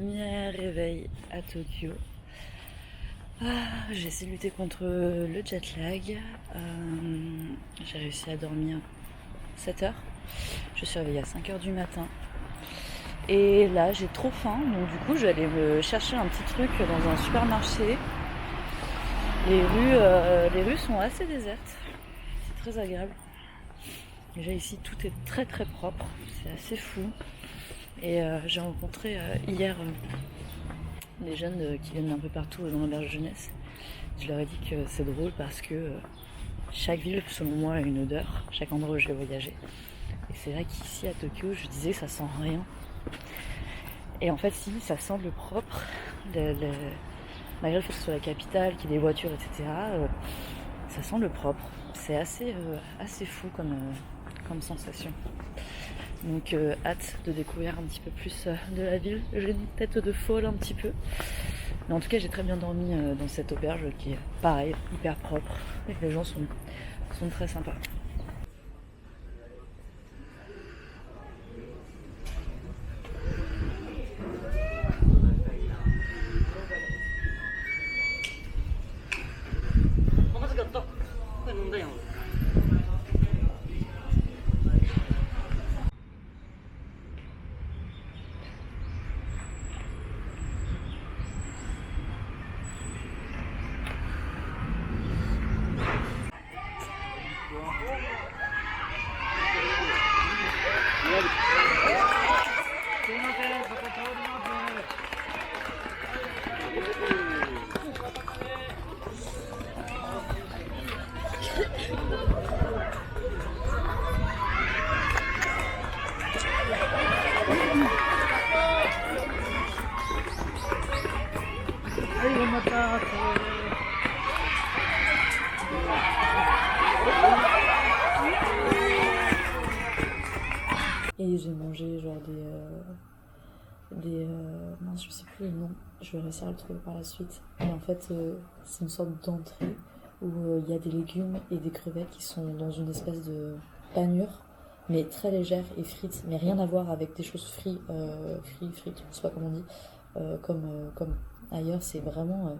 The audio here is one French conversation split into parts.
premier réveil à Tokyo. J'ai essayé de lutter contre le jet lag. J'ai réussi à dormir 7 heures. Je suis réveillée à 5 heures du matin. Et là, j'ai trop faim. Donc du coup, je vais aller me chercher un petit truc dans un supermarché. Les rues sont assez désertes. C'est très agréable. Déjà ici, tout est très très propre. C'est assez fou. Et j'ai rencontré hier des jeunes qui viennent d'un peu partout dans l'auberge jeunesse. Je leur ai dit que c'est drôle parce que chaque ville, selon moi, a une odeur, chaque endroit où je vais voyager. Et c'est vrai qu'ici à Tokyo, je disais que ça sent rien. Et en fait, si, ça sent le propre. Malgré le fait que ce soit la capitale, qu'il y ait des voitures, etc., ça sent le propre. C'est assez fou comme sensation. Donc hâte de découvrir un petit peu plus de la ville. J'ai une tête de folle un petit peu. Mais en tout cas j'ai très bien dormi dans cette auberge qui est pareil, hyper propre. Et les gens sont très sympas. Et j'ai mangé genre mince, je sais plus le nom, je vais réussir à le trouver par la suite. Mais en fait, c'est une sorte d'entrée où il y a des légumes et des crevettes qui sont dans une espèce de panure, mais très légère et frites, mais rien à voir avec des choses frites, je sais pas comment on dit, comme ailleurs. C'est vraiment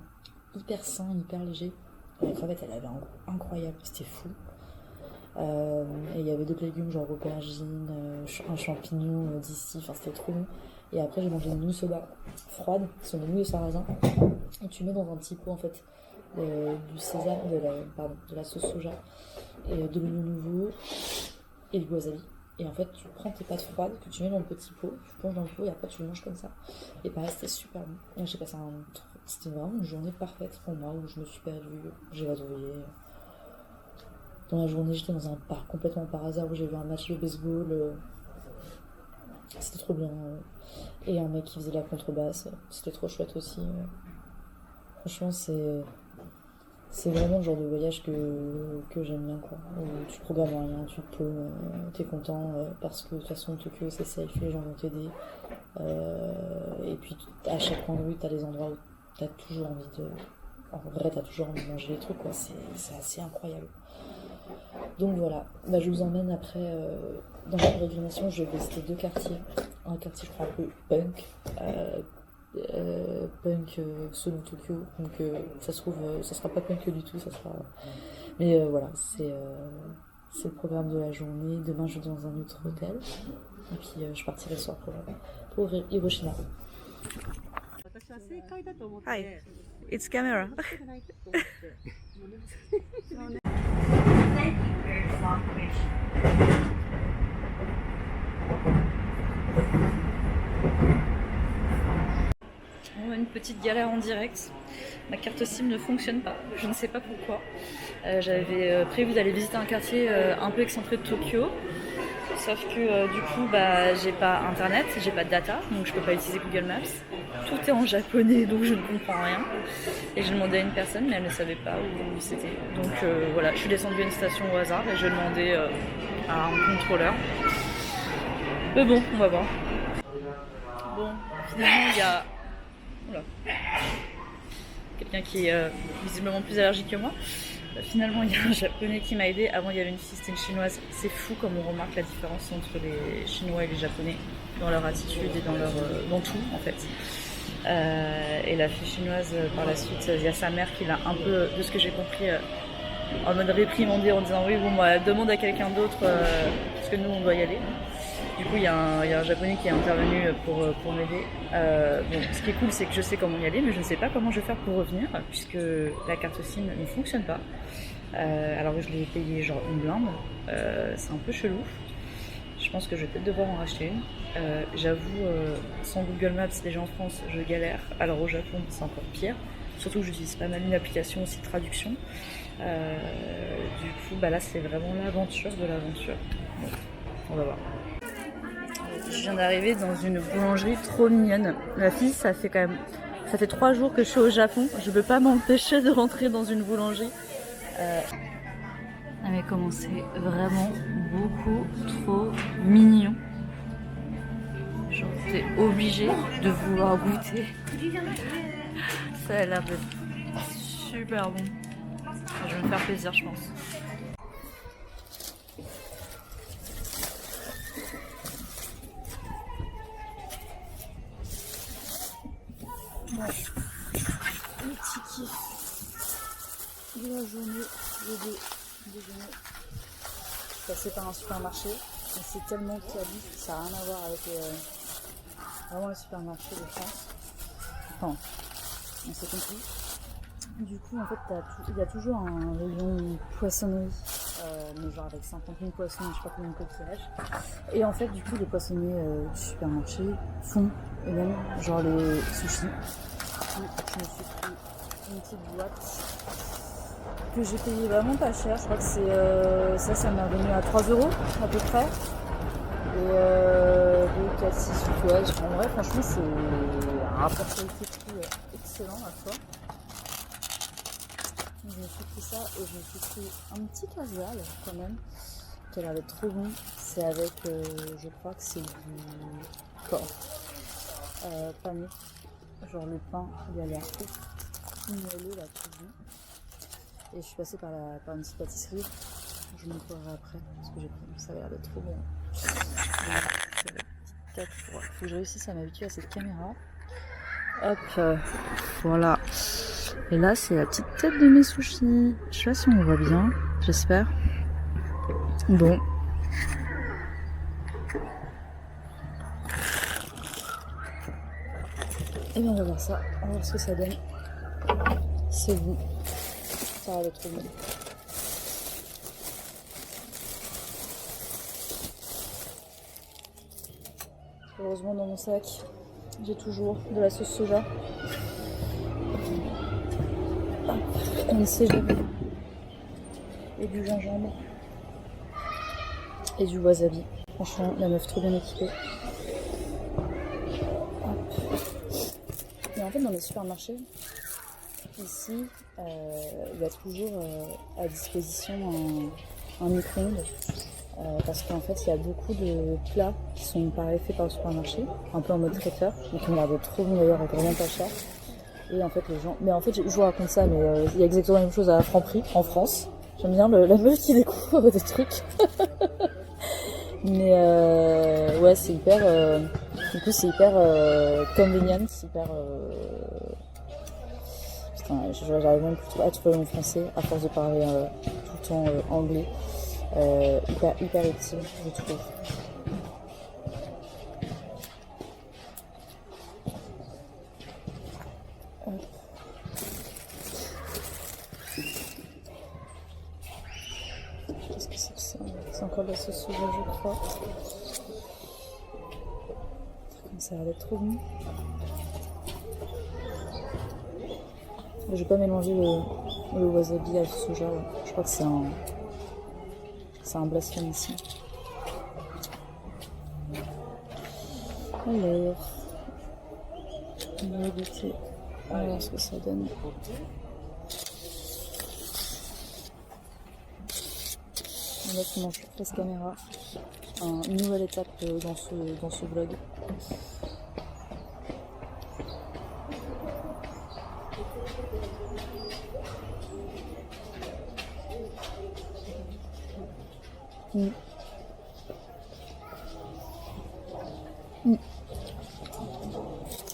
hyper sain, hyper léger. La crevette, elle avait un goût incroyable, c'était fou. Et il y avait d'autres légumes genre aubergines, un champignon d'ici, enfin c'était trop bon. Et après j'ai mangé une nouille soba froide, ce sont des nouilles de sarrasin, et tu mets dans un petit pot en fait du sésame, de la sauce soja, et de l'oignon nouveau et du wasabi. Et en fait tu prends tes pâtes froides que tu mets dans le petit pot, tu plonges dans le pot et après tu le manges comme ça. Et pareil, c'était super bon. Et j'ai passé c'était vraiment une journée parfaite pour moi où je me suis perdue, j'ai vadrouillé. Dans la journée, j'étais dans un parc complètement par hasard où j'ai vu un match de baseball. C'était trop bien. Et un mec qui faisait la contrebasse. C'était trop chouette aussi. Franchement, c'est vraiment le genre de voyage que j'aime bien, quoi. Où tu programmes rien, tu te paumes, t'es content parce que de toute façon, Tokyo, c'est safe, les gens vont t'aider. Et puis, à chaque coin de rue, t'as des endroits où t'as toujours envie de... En vrai, t'as toujours envie de manger les trucs, quoi. C'est assez incroyable. Donc voilà, je vous emmène après dans la pérégrination. Je vais visiter 2 quartiers. Un quartier, je crois, un peu punk, selon Tokyo. Donc ça se trouve, ça sera pas punk du tout, ça sera. Mais voilà, c'est le programme de la journée. Demain, je vais dans un autre hôtel. Et puis je partirai le soir pour Hiroshima. Hi, it's camera. Une petite galère en direct. Ma carte SIM ne fonctionne pas, je ne sais pas pourquoi. J'avais prévu d'aller visiter un quartier un peu excentré de Tokyo, sauf que du coup j'ai pas internet, j'ai pas de data, donc je peux pas utiliser Google Maps. Tout est en japonais, donc je ne comprends rien. Et j'ai demandé à une personne, mais elle ne savait pas où c'était. Donc voilà, je suis descendue à une station au hasard et je demandais à un contrôleur. Mais bon, on va voir. Bon, finalement il y a... Oula. Quelqu'un qui est visiblement plus allergique que moi. Finalement, il y a un japonais qui m'a aidé. Avant, il y avait une fille, c'était une chinoise. C'est fou comme on remarque la différence entre les chinois et les japonais dans leur attitude et dans tout en fait. Et la fille chinoise, par la suite, il y a sa mère qui l'a un peu, de ce que j'ai compris, en mode réprimandé en disant oui, bon, bah, demande à quelqu'un d'autre, parce que nous, on doit y aller. Du coup, il y a un japonais qui est intervenu pour m'aider. Bon, ce qui est cool, c'est que je sais comment y aller, mais je ne sais pas comment je vais faire pour revenir, puisque la carte SIM ne fonctionne pas. Alors que je l'ai payé genre une blinde. C'est un peu chelou. Je pense que je vais peut-être devoir en racheter une. J'avoue, sans Google Maps, déjà en France, je galère. Alors au Japon, c'est encore pire. Surtout que j'utilise pas mal une application aussi de traduction. Du coup, bah là, c'est vraiment l'aventure de l'aventure. Bon, on va voir. Je viens d'arriver dans une boulangerie trop mignonne. La fille, ça fait 3 jours que je suis au Japon. Je peux pas m'empêcher de rentrer dans une boulangerie. Mais comment c'est vraiment beaucoup trop mignon. Genre t'es obligé de vouloir goûter. Ça a l'air d'être super bon. Je vais me faire plaisir, je pense. Bon, le petit kiff de la journée, le déjeuner. Je suis passée par un supermarché, mais c'est tellement quali que ça n'a rien à voir avec vraiment le supermarché de France. Enfin, on s'est compris. Du coup, en fait, il y a toujours un rayon poissonnerie, mais genre avec 50 000 poissons et je sais pas combien de coquillages. Et en fait, du coup, les poissonniers du supermarché font eux-mêmes genre les sushis. Du coup, je me suis pris une petite boîte que j'ai payé vraiment pas cher. Je crois que c'est ça m'est revenu à 3 € à peu près. Et 2, 4, 6 ouais, en vrai, franchement, c'est un rapport qualité-prix excellent à fois. Je me suis pris ça et je me suis pris un petit caviar quand même, qui a l'air d'être trop bon. C'est avec, je crois que c'est du porc pané. Genre le pain, il a l'air tout moelleux là, tout bon. Et je suis passée par une petite pâtisserie. Je vous montrerai après parce que j'ai pris. Ça a l'air d'être trop bon. Il faut que je réussisse à m'habituer à cette caméra. Hop, voilà. Et là, c'est la petite tête de mes sushis. Je sais pas si on voit bien, j'espère. Bon. Et bien, on va voir ça. On va voir ce que ça donne. C'est bon. Ça va être trop bon. Heureusement, dans mon sac, j'ai toujours de la sauce soja. On ne sait jamais. Et du gingembre. Et du wasabi. Franchement, la meuf trop bien équipée. Hop. Et en fait, dans les supermarchés, ici, il y a toujours à disposition un micro-ondes. Parce qu'en fait, il y a beaucoup de plats qui sont pareil faits par le supermarché, un peu en mode traiteur, mais qui ont l'air de trop bon d'ailleurs, vraiment pas cher. Et en fait, les gens. Mais en fait, je vous raconte ça, mais il y a exactement la même chose à Franprix, en France. J'aime bien la meuf qui découvre des trucs. Mais ouais, c'est hyper. Du coup, c'est hyper convenient, c'est hyper. Putain, j'arrive même plus à trouver mon français à force de parler tout le temps anglais. Hyper utile, je trouve. Qu'est-ce que c'est que ça? C'est encore de la sauce soja, je crois. Ça a l'air d'être trop bon. Je vais pas mélanger le wasabi à la soja. Ouais. Je crois que c'est un blasphème ici. Alors, on va goûter. On va voir ce que ça donne. On va commencer sur la caméra. Une nouvelle étape dans ce vlog.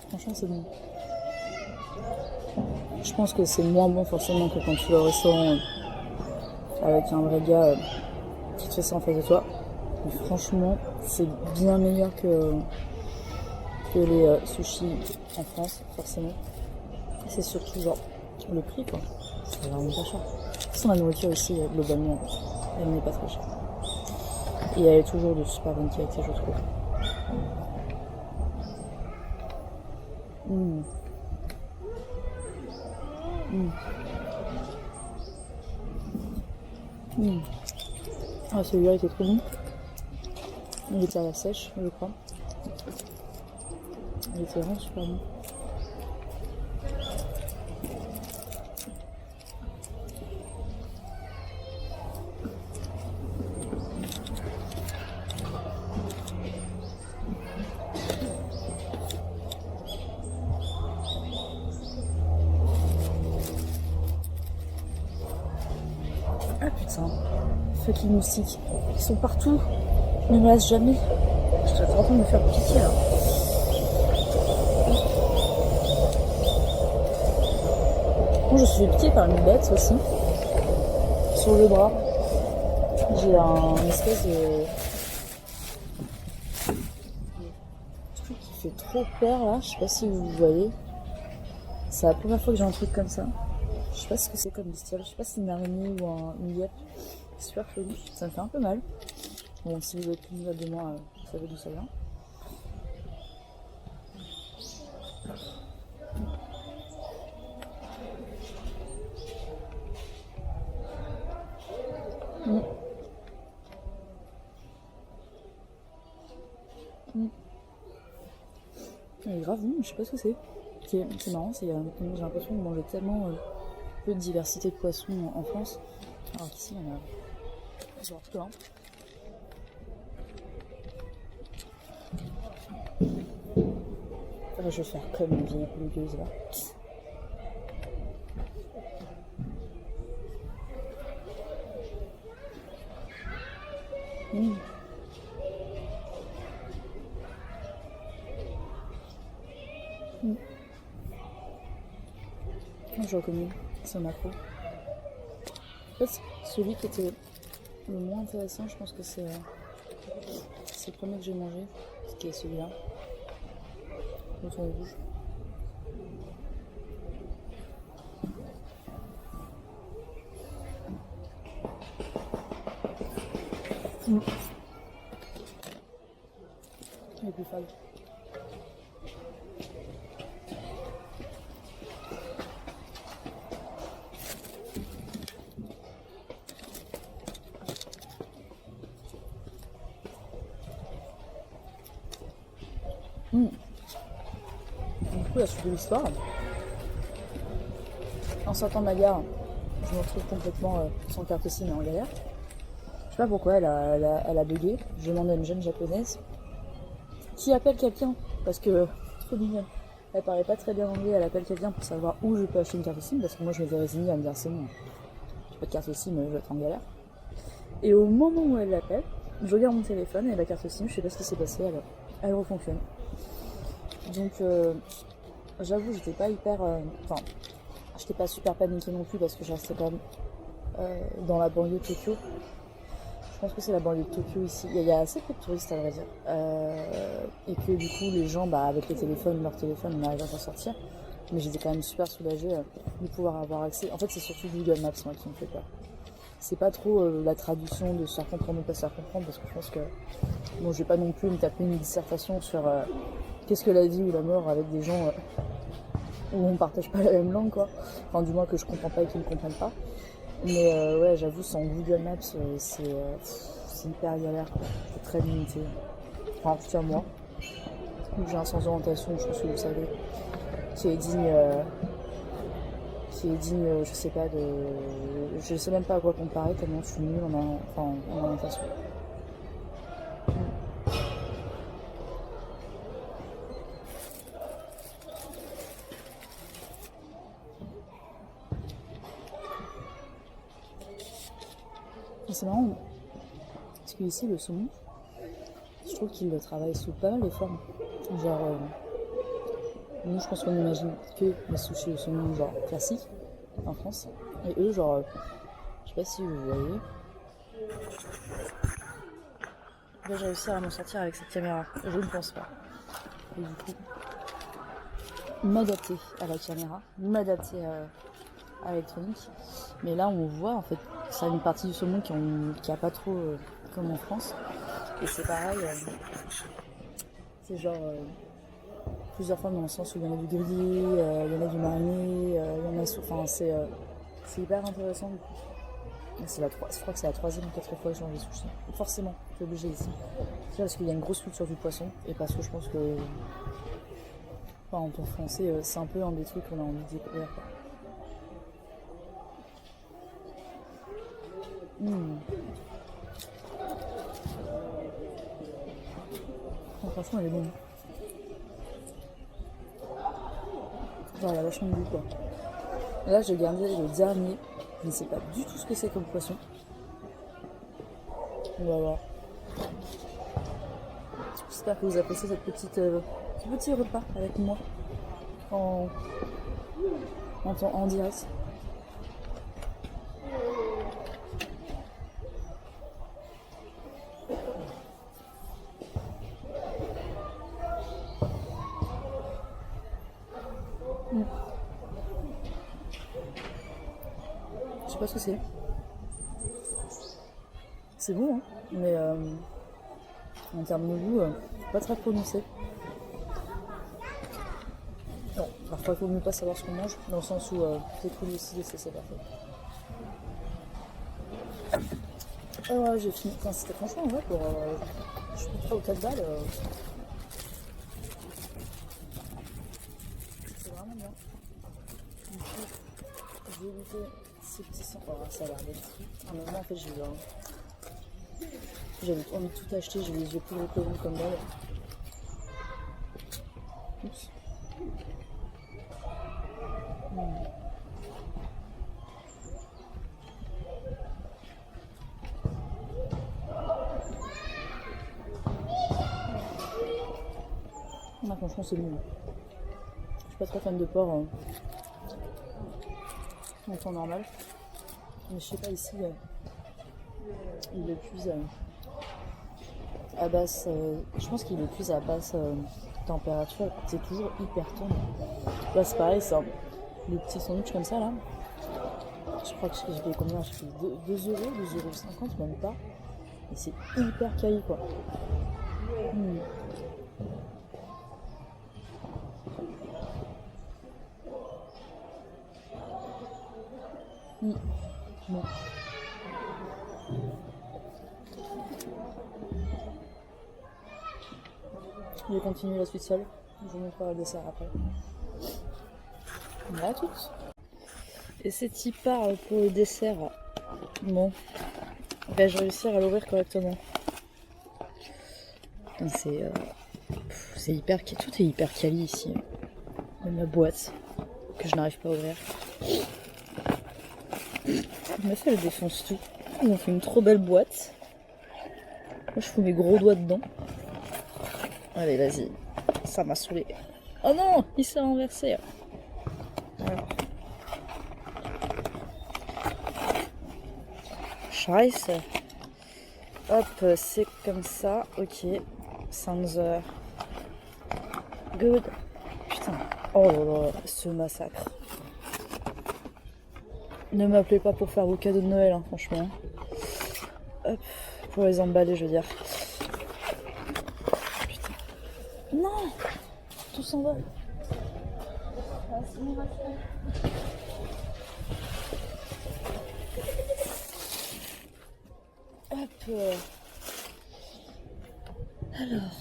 Franchement, c'est bon. Je pense que c'est moins bon forcément que quand tu vas au restaurant avec un vrai gars qui te fait ça en face de toi. Mais franchement, c'est bien meilleur que les sushis en France, forcément. C'est surtout genre le prix quoi. C'est vraiment pas cher. De toute façon, la nourriture ici, globalement, elle n'est pas très chère. Et elle est toujours de super bonne qualité, je trouve. Mmh. Mmh. Mmh. Ah, celui-là était trop bon. Il était à la sèche, je crois. Il était vraiment super bon. Ah putain, fucking moustiques. Ils sont partout. Ils ne me laissent jamais. Je suis en train de me faire pitié là. Moi je suis piquée par une bête aussi. Sur le bras. J'ai un espèce de truc qui fait trop peur là. Je sais pas si vous voyez. C'est la première fois que j'ai un truc comme ça. Je sais pas ce que c'est comme bestiole. Je sais pas si c'est une araignée ou une guêpe. C'est super chelou. Ça me fait un peu mal. Bon, si vous êtes plus nouvelle de moi, vous savez d'où ça vient. Mmh. Mmh. Elle est grave, je sais pas ce que c'est. C'est marrant, j'ai l'impression de manger tellement peu de diversité de poissons en France. Alors qu'ici, on a genre plein. Enfin, je vais faire comme une vieille blogueuse là. Mmh. Mmh. Je reconnais, c'est macro. En fait, celui qui était le moins intéressant, je pense que c'est le premier que j'ai mangé, qui est celui-là. Le thon rouge. Mmh. Il est plus fade. Mmh. Du coup, la suite de l'histoire. En sortant de la gare, je me retrouve complètement sans carte SIM mais en galère. Je sais pas pourquoi, elle a bugué. Je demande à une jeune japonaise qui appelle quelqu'un parce que trop mignonne. Elle parlait pas très bien anglais, elle appelle quelqu'un pour savoir où je peux acheter une carte SIM parce que moi je m'étais résignée à me dire c'est bon, j'ai pas de carte SIM, je vais être en galère. Et au moment où elle l'appelle, je regarde mon téléphone et la carte SIM, je sais pas ce qui s'est passé, elle refonctionne. Donc j'avoue, j'étais pas hyper. Enfin, j'étais pas super paniquée non plus parce que je restais quand même dans la banlieue de Tokyo. Je pense que c'est la banlieue de Tokyo ici. Il y a assez peu de touristes à vrai dire. Et que du coup, les gens, avec les téléphones, leur téléphone, on arrive à s'en sortir. Mais j'étais quand même super soulagée de pouvoir avoir accès. En fait, c'est surtout Google Maps moi, qui me fait peur. C'est pas trop la traduction de se faire comprendre ou pas se faire comprendre parce que je pense que bon, je vais pas non plus me taper une dissertation sur qu'est-ce que la vie ou la mort avec des gens où on partage pas la même langue quoi. Enfin du moins que je comprends pas et qu'ils ne comprennent pas. Mais ouais j'avoue sans Google Maps c'est hyper galère quoi. C'est très limité. Enfin en tout cas moi. J'ai un sens d'orientation, je pense que vous le savez, qui est digne je sais pas de. Je sais même pas à quoi comparer tellement je suis nulle en orientation. Et c'est marrant, parce que ici le saumon, je trouve qu'il le travaille sous pas mal de formes. Genre, nous, je pense qu'on imagine que les sushis au saumon, genre classique, en France. Et eux, genre, je sais pas si vous voyez. Là, j'ai réussi à m'en sortir avec cette caméra. Je ne pense pas. Et du coup, m'adapter à la caméra, m'adapter à l'électronique. Mais là, on voit en fait, ça a une partie du saumon qui a pas trop comme en France. Et c'est pareil, c'est genre plusieurs formes dans le sens où il y en a du grillé, il y en a du mariné, il y en a enfin c'est hyper intéressant du coup. Je crois que c'est la troisième ou quatrième fois que je mange des sushis. Forcément, je suis obligée ici. C'est parce qu'il y a une grosse culture du poisson et parce que je pense que en tant que français, c'est un peu un des trucs qu'on a envie de découvrir. Franchement, elle est bonne. Genre, elle a vachement de goût quoi. Et là, j'ai gardé le dernier. Je ne sais pas du tout ce que c'est comme poisson. On va voir. J'espère que vous appréciez ce petit repas avec moi en direct. Je sais pas ce que c'est. C'est bon, hein, mais en termes de goût, pas très prononcé. Non, parfois il vaut mieux pas savoir ce qu'on mange, dans le sens où c'est trop lucide et c'est parfait. Ouais, j'ai fini. Enfin, c'était franchement, ouais, pour je sais pas, 3 ou 4 balles. C'est vraiment bien. Du coup, j'ai goûté ces petits sons. Oh, ça a l'air d'être. À un moment, en fait, j'avais envie de tout acheter, j'ai les yeux plus gros que le ventre comme d'hab. Oups. Ah, franchement, c'est bon. Je suis pas très fan de porc en temps normal. Mais je sais pas, ici, ils le cuisent à basse. Je pense qu'ils le cuisent à basse température. C'est toujours hyper tendre. Là, c'est pareil, c'est le petit sandwich comme ça là. Je crois que j'ai payé combien? J'ai payé 2 €, 2,50 €, même pas. Et c'est hyper quali quoi. Bon. Je vais continuer la suite seule. Je vous montrerai le dessert après. Voilà toutes. Et c'est y part pour le dessert. Bon. Ben, je vais réussir à l'ouvrir correctement. C'est hyper... Tout est hyper quali ici. Même la boîte. Que je n'arrive pas à ouvrir. En effet, elle défonce tout. Ils ont fait une trop belle boîte. Moi, je fous mes gros doigts dedans. Allez, vas-y. Ça m'a saoulé. Oh non, il s'est renversé. Alors. Scheiße. Hop, c'est comme ça. Ok. Sounds good. Putain. Oh là là, ce massacre. Ne m'appelez pas pour faire vos cadeaux de Noël, hein, franchement. Hop, pour les emballer, je veux dire. Putain. Non, tout s'envole. Hop. Alors.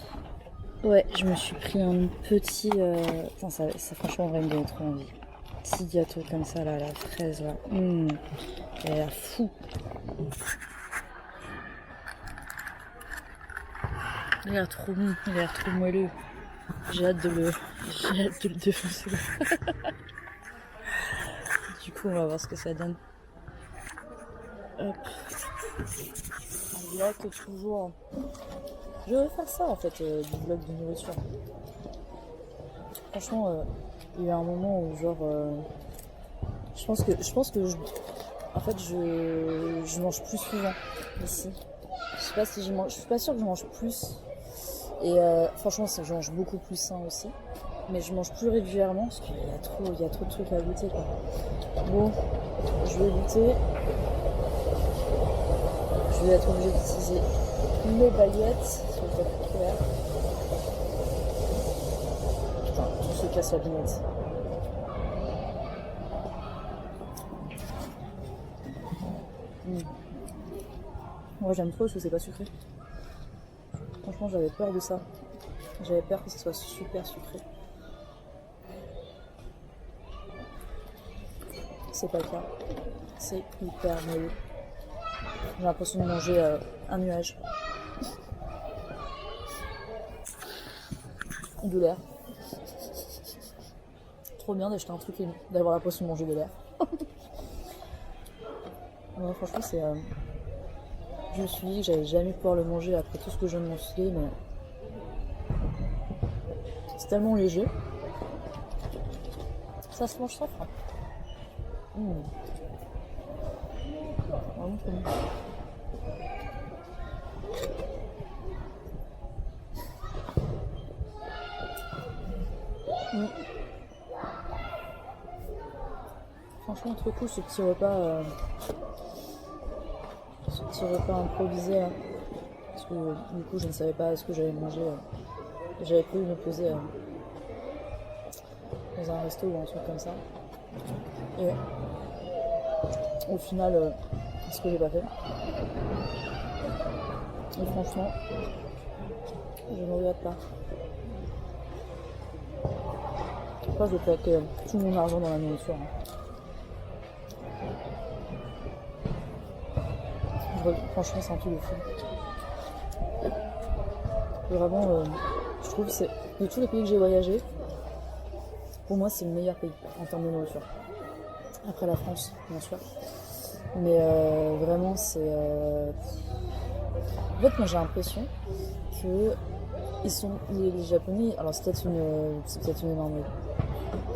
Ouais, je me suis pris un petit... Putain, ça franchement, va me donner trop envie. Petit gâteau comme ça, là, la fraise, là. Elle a l'air fou. Il a l'air trop bon, il a l'air trop moelleux. J'ai hâte de le défoncer. Du coup, on va voir ce que ça donne. Hop. On dirait que toujours... Je vais faire ça, en fait, du vlog de nourriture. franchement, il y a eu un moment où genre, je pense que en fait, je mange plus souvent ici. Je sais pas si je mange, je suis pas sûre que je mange plus. Et franchement, je mange beaucoup plus sain aussi. Mais je mange plus régulièrement parce qu'il y a trop de trucs à goûter, quoi. Bon, je vais goûter. Je vais être obligée d'utiliser mes baguettes sur le tapis clair. Putain, tout se casse la binette. Moi j'aime trop parce que c'est pas sucré. Franchement, j'avais peur de ça. J'avais peur que ce soit super sucré. C'est pas le cas. C'est hyper moelleux. J'ai l'impression de manger un nuage. De l'air. Trop bien d'acheter un truc et d'avoir l'impression de manger de l'air. Non, franchement, c'est... Je me suis dit que j'allais jamais pouvoir le manger après tout ce que je viens de m'enfiler, mais... C'est tellement léger. Ça se mange sans frein. Vraiment trop bon. Franchement, trop cool ce petit repas. Ce petit repas improvisé. Là. Parce que du coup, je ne savais pas ce que j'allais manger. J'avais prévu de me poser dans un resto ou un truc comme ça. Et au final, c'est ce que j'ai pas fait. Et franchement, je ne regrette pas. Après, je vais claquer tout mon argent dans la nourriture. Franchement, c'est un truc de fou. Vraiment, je trouve que c'est de tous les pays que j'ai voyagé, pour moi, c'est le meilleur pays en termes de nourriture. Après la France, bien sûr. Mais vraiment, c'est... En fait, moi, j'ai l'impression que les Japonais... Alors, c'est peut-être une énorme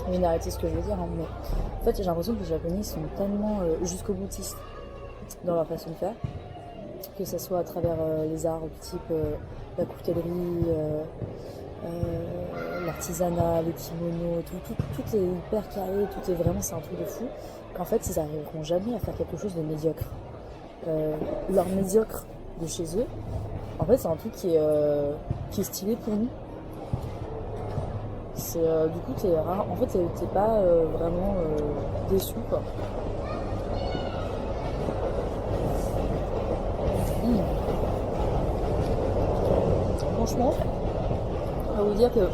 minorité, ce que je veux dire, hein, mais en fait, j'ai l'impression que les Japonais sont tellement jusqu'au boutiste dans leur façon de faire, que ce soit à travers les arts type la coutellerie, l'artisanat, les kimonos, tout est hyper carré, tout est vraiment, c'est un truc de fou, qu'en fait ils n'arriveront jamais à faire quelque chose de médiocre. Leur médiocre de chez eux, en fait c'est un truc qui est stylé pour nous. C'est, du coup t'es rare, en fait t'es pas vraiment déçu, quoi. Franchement, je vais vous dire que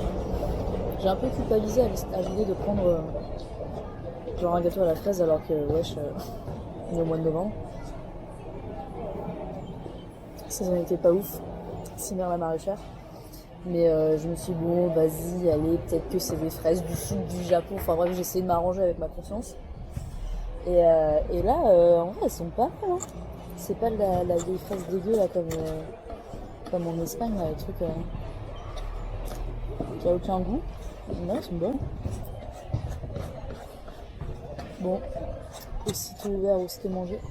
j'ai un peu culpabilisé à l'idée de prendre genre un gâteau à la fraise alors que wesh, on est au mois de novembre. La saison n'était pas ouf, si mère la maraîchère. Mais je me suis dit, bon, vas-y, allez, peut-être que c'est des fraises du sud du Japon. Enfin bref, j'ai essayé de m'arranger avec ma conscience. Et là, en vrai, elles sont pas mal. Hein. C'est pas la vieille fraise dégueu là comme en Espagne, là, les trucs qui a aucun goût. Non, elles sont bonnes. Bon, aussitôt ouvert, aussitôt mangé.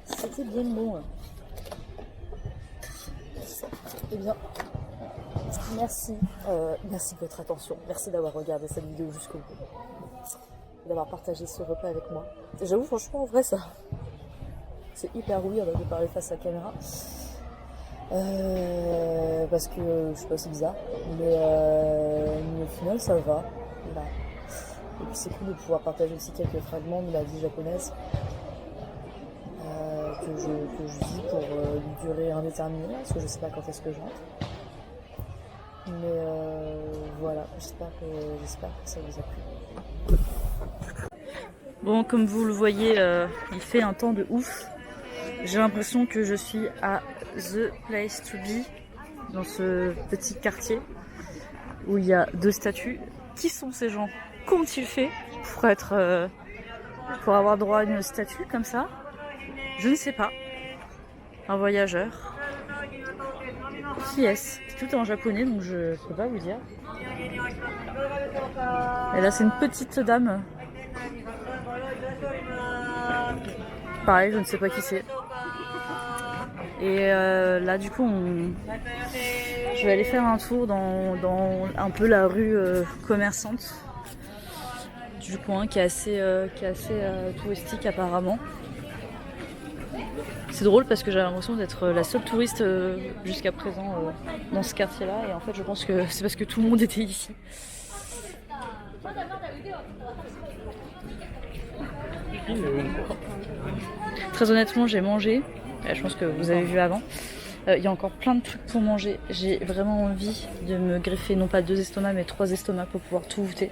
C'était bien bon. Là. Eh bien, merci de votre attention. Merci d'avoir regardé cette vidéo jusqu'au bout. D'avoir partagé ce repas avec moi. J'avoue, franchement, en vrai, ça... C'est hyper weird de parler face à la caméra. Parce que je sais pas, c'est bizarre. Mais au final, ça va. Là. Et puis c'est cool de pouvoir partager aussi quelques fragments de la vie japonaise. Que je vis pour une durée indéterminée, parce que je sais pas quand est-ce que je rentre. Mais voilà, j'espère que ça vous a plu. Bon, comme vous le voyez, il fait un temps de ouf. J'ai l'impression que je suis à The Place to Be, dans ce petit quartier où il y a 2 statues. Qui sont ces gens? Qu'ont-ils fait pour avoir droit à une statue comme ça? Je ne sais pas. Un voyageur. Qui est-ce? Tout est en japonais, donc je peux pas vous dire. Et là, c'est une petite dame. Pareil, je ne sais pas qui c'est. Et là, du coup, je vais aller faire un tour dans un peu la rue commerçante du coin qui est assez touristique apparemment. C'est drôle parce que j'ai l'impression d'être la seule touriste jusqu'à présent dans ce quartier-là et en fait je pense que c'est parce que tout le monde était ici. Très honnêtement j'ai mangé, je pense que vous avez vu avant. Il y a encore plein de trucs pour manger. J'ai vraiment envie de me greffer non pas 2 estomacs mais 3 estomacs pour pouvoir tout goûter.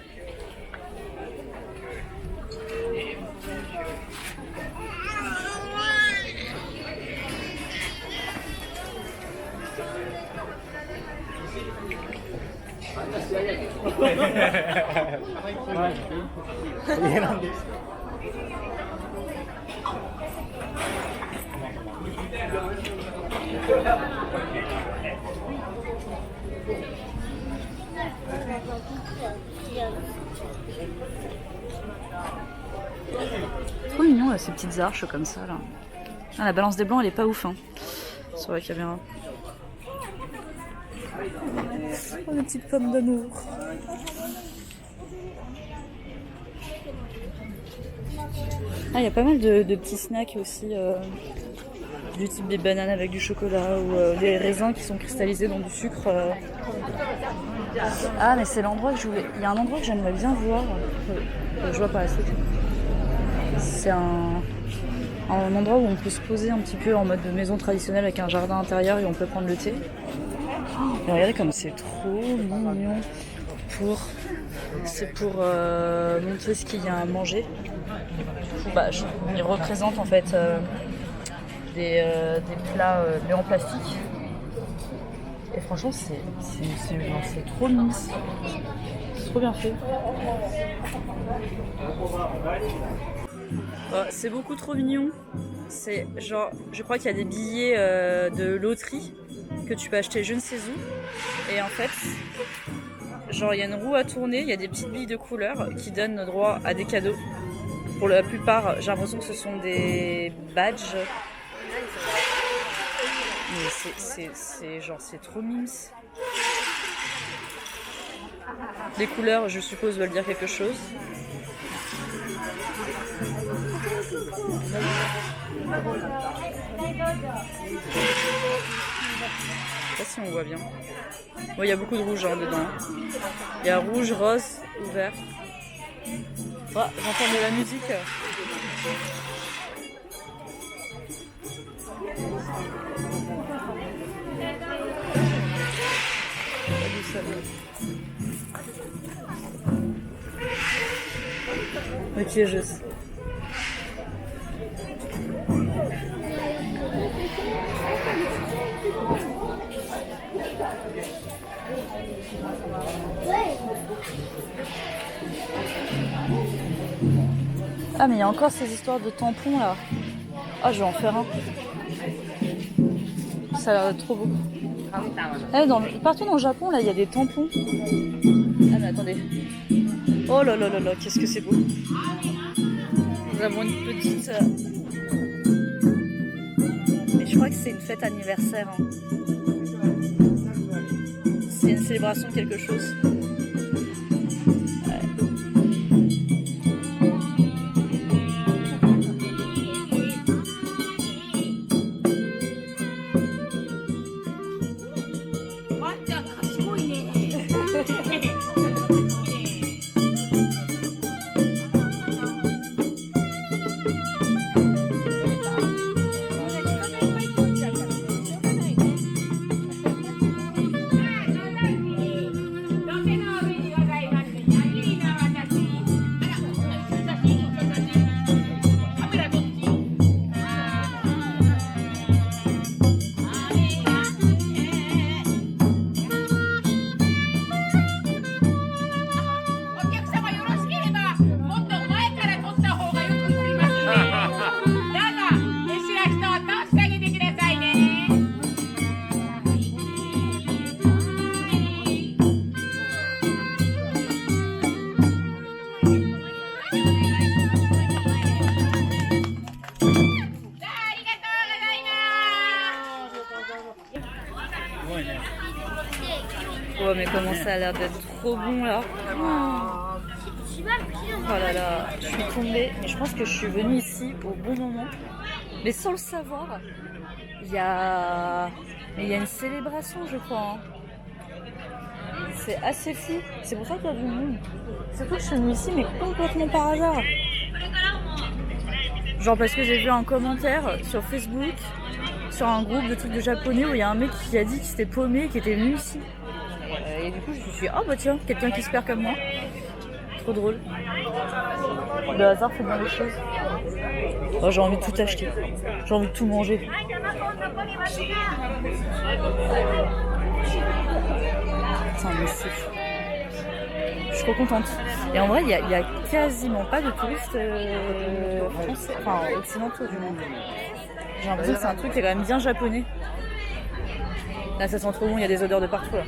Trop mignon là, ces petites arches comme ça là. Ah, la balance des blancs elle est pas ouf hein, sur la caméra. Oh, les petites pommes d'amour. Ah, il y a pas mal de petits snacks aussi, du type des bananes avec du chocolat ou des raisins qui sont cristallisés dans du sucre. Ah, mais c'est l'endroit que je voulais. Il y a un endroit que j'aimerais bien voir. Je vois pas la suite. C'est un endroit où on peut se poser un petit peu en mode de maison traditionnelle avec un jardin intérieur et on peut prendre le thé. Et regardez comme c'est trop mignon. C'est pour montrer ce qu'il y a à manger. Il représente en fait des plats mais en plastique. Et franchement c'est trop mignon. C'est trop bien fait. C'est beaucoup trop mignon. C'est genre, je crois qu'il y a des billets de loterie que tu peux acheter je ne sais où. Et en fait, genre il y a une roue à tourner, il y a des petites billes de couleur qui donnent droit à des cadeaux. Pour la plupart, j'ai l'impression que ce sont des badges. Mais c'est trop mimes. Les couleurs, je suppose, veulent dire quelque chose. Je sais pas si on voit bien. Bon, il y a beaucoup de rouge hein, dedans. Il y a rouge, rose ou vert. Oh, j'entends de la musique. Ok, je sais. Ah mais il y a encore ces histoires de tampons là. Ah je vais en faire un. Ça a l'air d'être trop beau. Partout dans le Japon là il y a des tampons. Ah mais attendez. Oh là là là là, qu'est-ce que c'est beau. Nous avons une petite... Mais je crois que c'est une fête anniversaire. Hein. C'est une célébration de quelque chose. comment ça a l'air d'être trop bon là. Oh là là, je suis tombée. Mais je pense que je suis venue ici au bon moment. Mais sans le savoir, il y a une célébration, je crois. Hein. C'est assez fou. C'est pour ça qu'il y a du monde. Surtout que je suis venue ici, mais complètement par hasard. Genre parce que j'ai vu un commentaire sur Facebook, sur un groupe de trucs de japonais où il y a un mec qui a dit qu'il s'était paumé et qui était venu ici. Et du coup, je me suis dit, oh bah tiens, quelqu'un qui se perd comme moi. Trop drôle. Le hasard fait bien les choses. Oh, j'ai envie de tout acheter. J'ai envie de tout manger. Putain, mais c'est fou. Je suis trop contente. Et en vrai, il y a quasiment pas de touristes français, enfin occidentaux du monde. J'ai l'impression que c'est un truc qui est quand même bien japonais. Là, ça sent trop bon, il y a des odeurs de partout là.